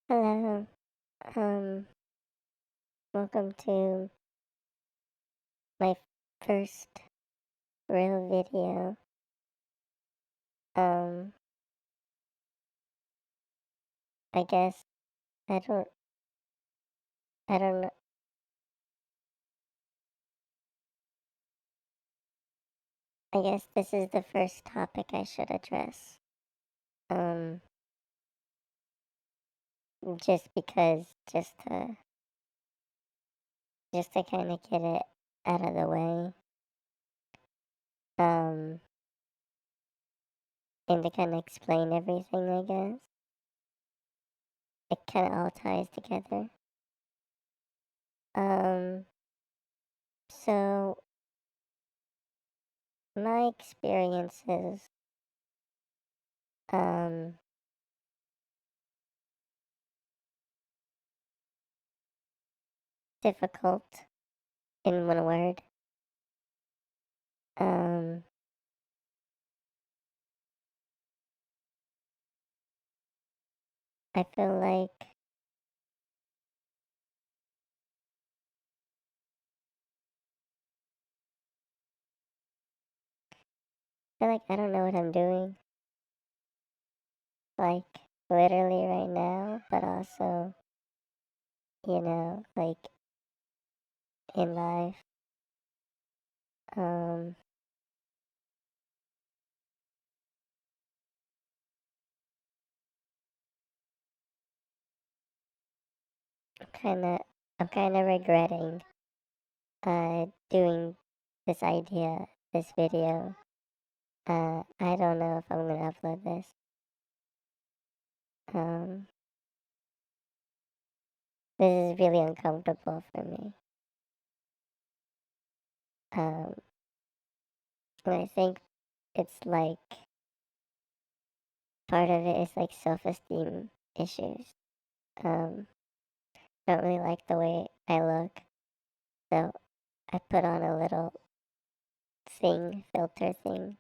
Hello. Um, Welcome to my first real video. Um, I guess I don't I don't know. I guess this is the first topic I should address. Um, just because just to kind of get it out of the way. Um, and to kind of explain everything, I guess. It kind of all ties together. Um, so my experiences, um, difficult in one word. Um, I feel like I don't know what I'm doing, like literally right now, but also, like in life. Um, I'm kind of, I'm kind of regretting doing this video. I don't know if I'm gonna upload this. Um, this is really uncomfortable for me. Um, and I think it's like part of it is like self-esteem issues. Um, don't really like the way I look, so I put on a little filter thing.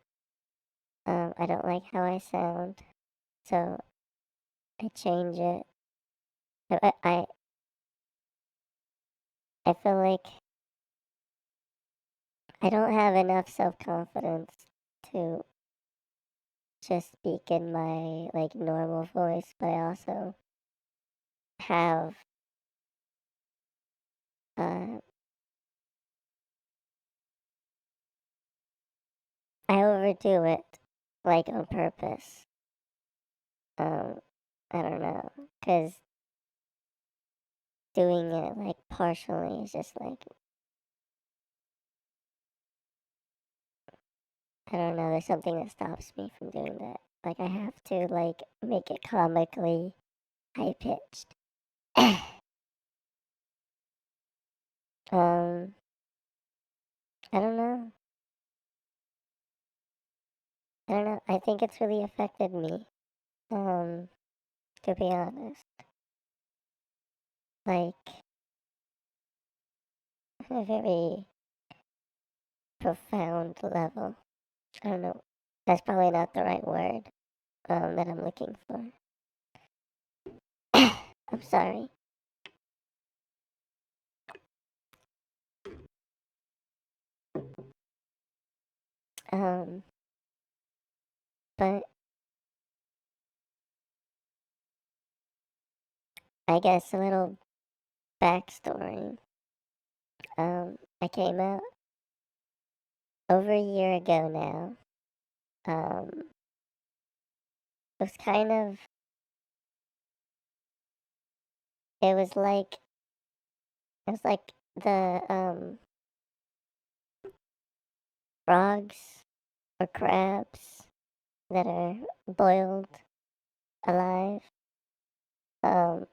I don't like how I sound, so I change it. I feel like I don't have enough self confidence to just speak in my like normal voice, but I also have uh, I overdo it like on purpose. Um, I don't know, because doing it like partially is just like I don't know, there's something that stops me from doing that. Like I have to like make it comically high pitched. um I don't know. I don't know. I think it's really affected me. Um to be honest. Like on a very profound level. I don't know. That's probably not the right word that I'm looking for. I'm sorry. Um but I guess a little backstory. I came out over a year ago now. It was kind of, it was like, it was like the frogs or crabs that are boiled alive. Um,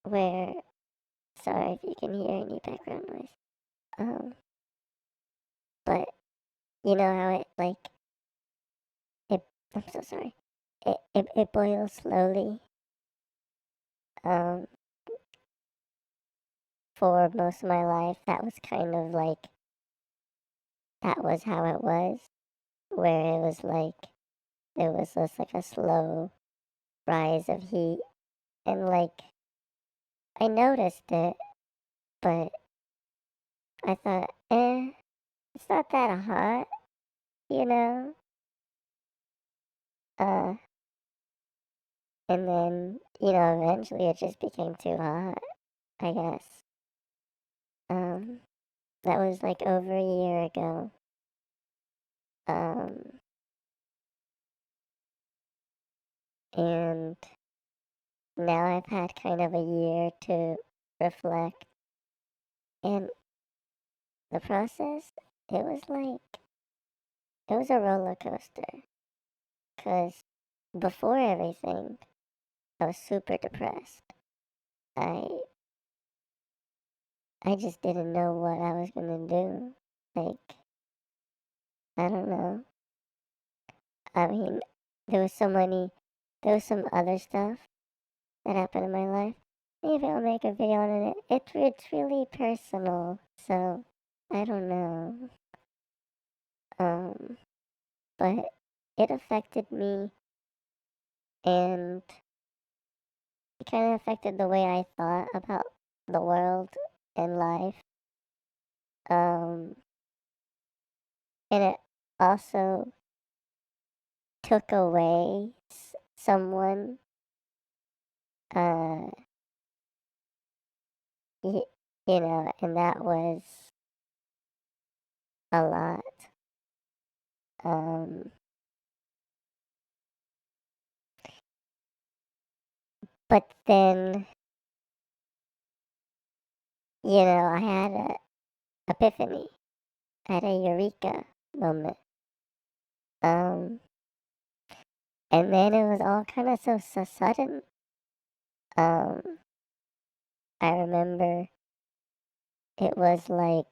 where, sorry if you can hear any background noise. Um, but you know how it like, it, I'm so sorry. It boils slowly. Um, for most of my life, that was kind of like, that was how it was. Where it was like, it was just like a slow rise of heat, and like I noticed it, but I thought, it's not that hot, you know? Uh, and then, eventually it just became too hot, I guess. Um, that was like over a year ago. Um, and now I've had kind of a year to reflect. And the process, it was a roller coaster. Because before everything, I was super depressed. I I just didn't know what I was gonna do. Like, I don't know. I mean, there was so many, there was some other stuff that happened in my life. Maybe I'll make a video on it. It's really personal, so I don't know. Um, but it affected me, and it kind of affected the way I thought about the world and life. Um, and it also took away someone, uh, y- and that was a lot. Um, but then, I had a epiphany. I had a eureka moment. Um, and then it was all kind of so sudden. Um, I remember it was like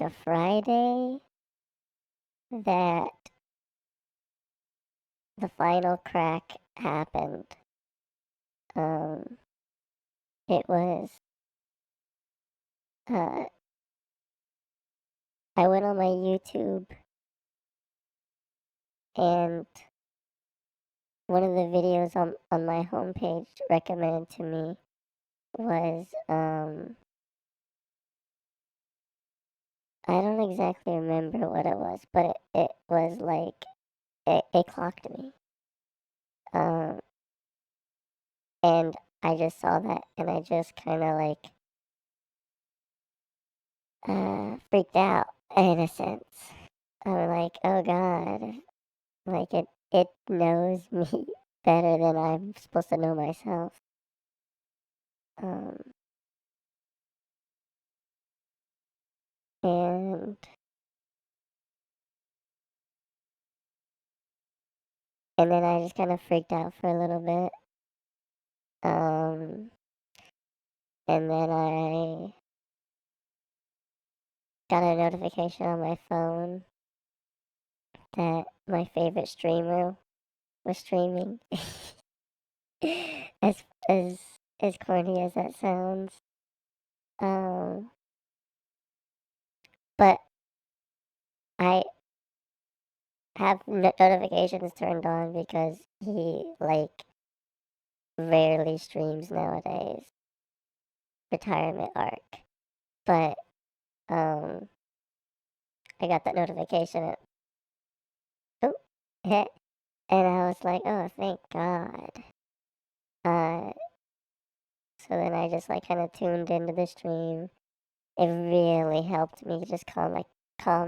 a Friday that the final crack happened. Um, it was uh, I went on my YouTube, and one of the videos on my homepage recommended to me was I don't exactly remember what it was, but it was like it clocked me. Um, and I just saw that, and I just kind of like freaked out in a sense. I'm like, oh God, like it knows me better than I'm supposed to know myself. Um, and then I just kind of freaked out for a little bit. Um, and then I got a notification on my phone that my favorite streamer was streaming. as as as corny as that sounds. Um, but I have notifications turned on because he like rarely streams nowadays. Retirement arc. But um I got that notification. Oh, heh, and I was like, oh, thank God. Uh, so then I just like kind of tuned into the stream. It really helped me just calm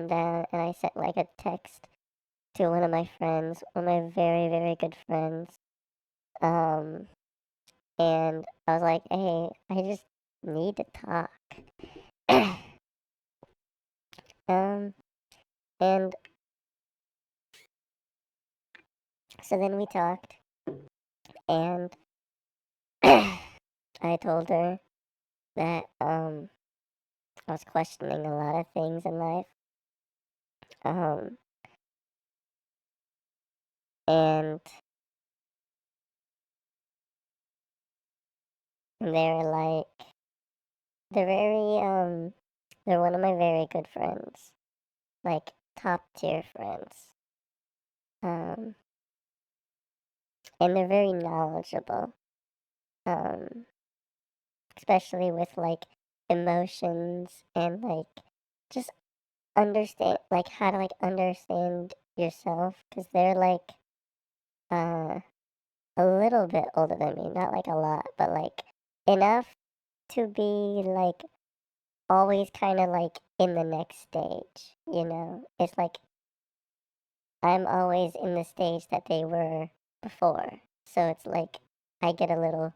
down, and I sent like a text to one of my friends, one of my very very good friends. Um, and I was like, hey, I just need to talk. um, and so then we talked, and I told her that I was questioning a lot of things in life. Um, and they're like they're very they're one of my very good friends, like top tier friends. Um, and they're very knowledgeable, um, especially with like emotions and like just understand like how to like understand yourself because they're like uh a little bit older than me, not like a lot, but like enough to be like always kind of like in the next stage, you know? It's like I'm always in the stage that they were before. So it's like I get a little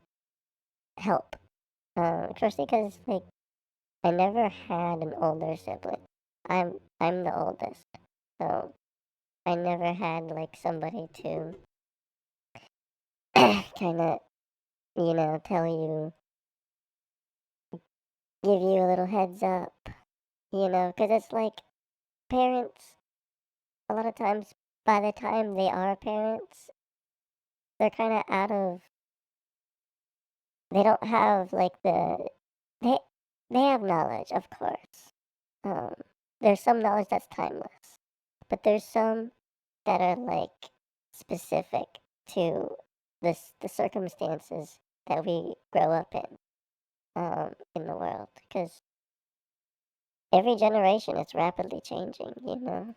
help. Especially because like I never had an older sibling. I'm the oldest. So I never had like somebody to kind of, tell you, give you a little heads up, because it's like parents, a lot of times, by the time they are parents, they're kind of they don't have like they, they have knowledge, of course. Um, there's some knowledge that's timeless, but there's some that are like specific to the circumstances that we grow up in the world, because every generation is rapidly changing, you know?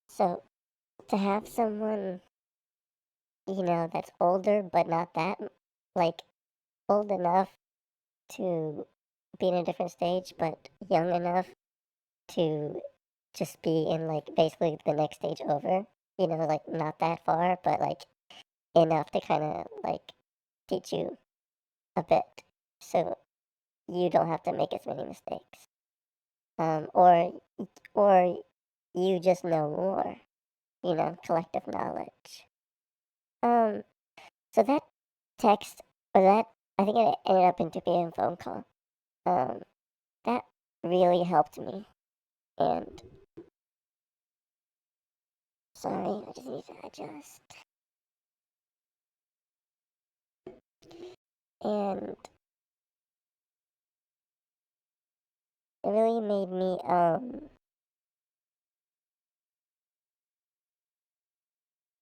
So to have someone, that's older but not that, like, old enough to be in a different stage, but young enough to just be in, like, basically the next stage over, like, not that far, but, like, enough to kind of, like, teach you a bit so you don't have to make as many mistakes. Or you just know more, collective knowledge. Um, so that text, or that, I think it ended up into being a phone call. Um, that really helped me. And, sorry, I just need to adjust. And it really made me,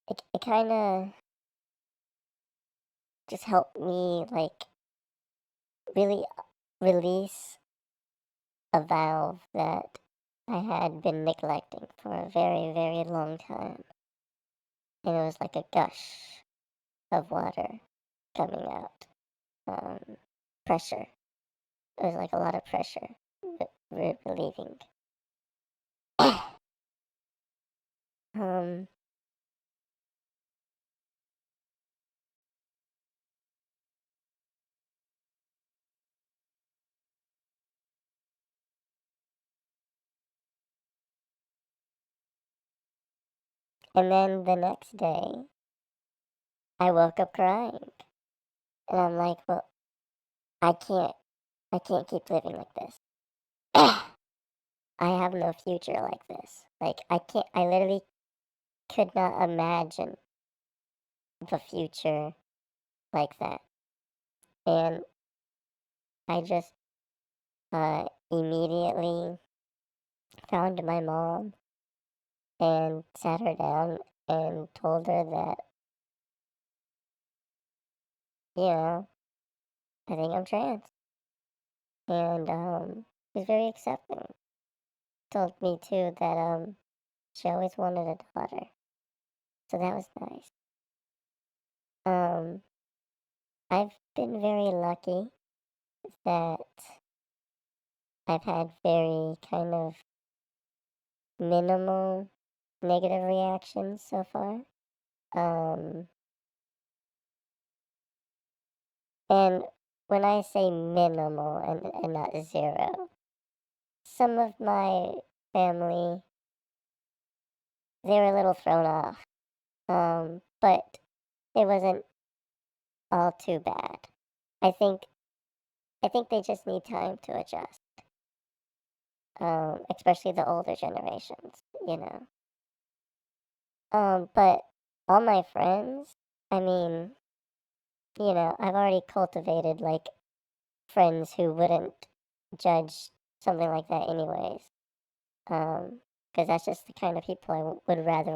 it kind of just helped me, like, really release a valve that I had been neglecting for a very, very long time. And it was like a gush of water coming out. Pressure. It was like a lot of pressure relieving. um, and then the next day, I woke up crying, and I'm like, well, I can't, I can't keep living like this. I have no future like this. Like, I can't, I literally could not imagine the future like that. And I just immediately found my mom and sat her down and told her that, you know, I think I'm trans. And she was very accepting. Told me too that she always wanted a daughter. So that was nice. Um I've been very lucky that I've had very kind of minimal negative reactions so far. Um and when I say minimal and not zero, some of my family, they were a little thrown off. But it wasn't all too bad. I think I think they just need time to adjust. Especially the older generations, you know. But all my friends, I mean, I've already cultivated like friends who wouldn't judge something like that anyways. Because that's just the kind of people I would rather